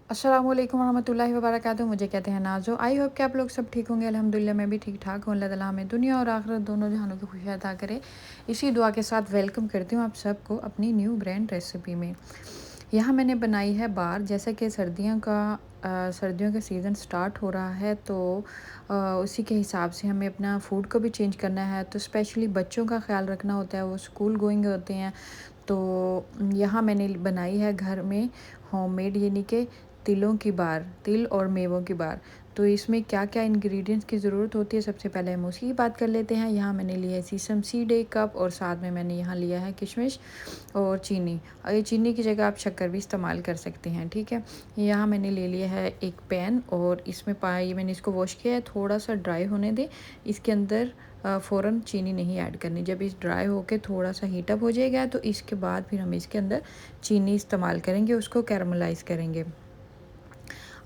अस्सलामुअलैकुम वरहमतुल्लाहि वबरकातुहू। मुझे कहते हैं नाज़ो। आई होप कि आप लोग सब ठीक होंगे। अल्हम्दुलिल्लाह मैं भी ठीक ठाक हूँ। अल्लाह ताला हमें दुनिया और आखिरत दोनों जहानों की खुशियाँ अता करे। इसी दुआ के साथ वेलकम करती हूँ आप सबको अपनी न्यू ग्रैंड रेसिपी में। यहाँ मैंने बनाई है बार। जैसा कि सर्दियों का सीज़न स्टार्ट हो रहा है, तो उसी के हिसाब से हमें अपना फ़ूड को भी चेंज करना है। तो स्पेशली बच्चों का ख़्याल रखना होता है, वो स्कूल गोइंग होते हैं। तो यहाँ मैंने बनाई है घर में होममेड, यानी कि तिलों की बार, तिल और मेवों की बार। तो इसमें क्या क्या इंग्रेडिएंट्स की ज़रूरत होती है, सबसे पहले हम उसकी बात कर लेते हैं। यहाँ मैंने लिया है सीसम सीड 1 कप, और साथ में मैंने यहाँ लिया है किशमिश और चीनी। और ये चीनी की जगह आप शक्कर भी इस्तेमाल कर सकते हैं, ठीक है। यहाँ मैंने ले लिया है एक पैन, और इसमें ये मैंने इसको वॉश किया है, थोड़ा सा ड्राई होने दें। इसके अंदर फ़ौरन चीनी नहीं ऐड करनी। जब इस ड्राई होके थोड़ा सा हीट अप हो जाएगा, तो इसके बाद फिर हम इसके अंदर चीनी इस्तेमाल करेंगे, उसको कैरमलाइज़ करेंगे।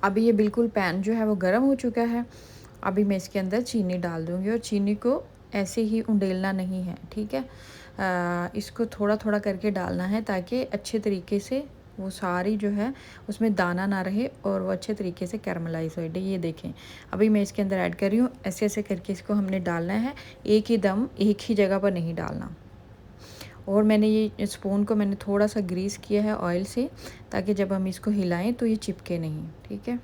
अभी ये बिल्कुल पैन जो है वो गर्म हो चुका है। अभी मैं इसके अंदर चीनी डाल दूँगी, और चीनी को ऐसे ही उंडेलना नहीं है, ठीक है। इसको थोड़ा थोड़ा करके डालना है, ताकि अच्छे तरीके से वो सारी जो है उसमें दाना ना रहे, और वो अच्छे तरीके से कैरमलाइज़ हो जाए। ये देखें, अभी मैं इसके अंदर ऐड कर रही हूँ। ऐसे ऐसे करके इसको हमने डालना है, एक ही दम एक ही जगह पर नहीं डालना। और मैंने ये स्पून को मैंने थोड़ा सा ग्रीस किया है ऑयल से, ताकि जब हम इसको हिलाएं तो ये चिपके नहीं, ठीक है।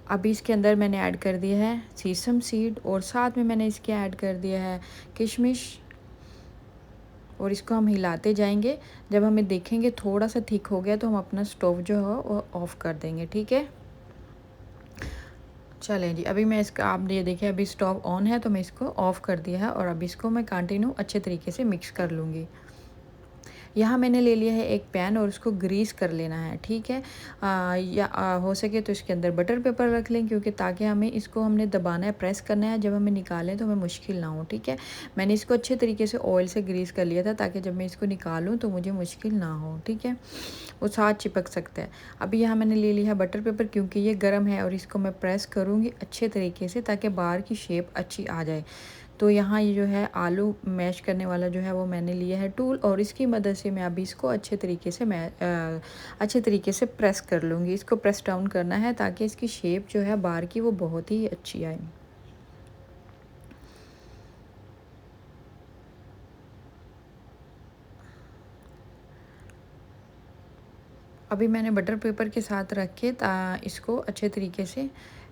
अभी इसके अंदर मैंने ऐड कर दिया है सीसम सीड, और साथ में मैंने इसके ऐड कर दिया है किशमिश, और इसको हम हिलाते जाएंगे। जब हमें देखेंगे थोड़ा सा थिक हो गया, तो हम अपना स्टोव जो है वो ऑफ़ कर देंगे, ठीक है। चलें जी, अभी मैं इसका, आप ये देखिए अभी स्टोव ऑन है, तो मैं इसको ऑफ़ कर दिया है, और अभी इसको मैं कंटिन्यू अच्छे तरीके से मिक्स कर लूँगी। यहाँ मैंने ले लिया है एक पैन, और उसको ग्रीस कर लेना है, ठीक है। हो सके तो इसके अंदर बटर पेपर रख लें, क्योंकि ताकि हमने दबाना है, प्रेस करना है, जब हमें निकालें तो हमें मुश्किल ना हो, ठीक है। मैंने इसको अच्छे तरीके से ऑयल से ग्रीस कर लिया था, ताकि जब मैं इसको निकालूँ तो मुझे मुश्किल ना हो, ठीक है। वो साथ चिपक सकता है। अभी यहाँ मैंने ले लिया है बटर पेपर, क्योंकि ये गर्म है, और इसको मैं प्रेस करूँगी अच्छे तरीके से, ताकि बाहर की शेप अच्छी आ जाए। तो यहाँ ये जो है आलू मैश करने वाला जो है वो मैंने लिया है टूल, और इसकी मदद से मैं अभी इसको अच्छे तरीके से प्रेस कर लूँगी। इसको प्रेस डाउन करना है, ताकि इसकी शेप जो है बाहर की वो बहुत ही अच्छी आए। अभी मैंने बटर पेपर के साथ रख के इसको अच्छे तरीके से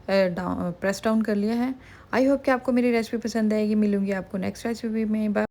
प्रेस डाउन कर लिया है। आई होप कि आपको मेरी रेसिपी पसंद आएगी। मिलूँगी आपको नेक्स्ट रेसिपी में। बाय।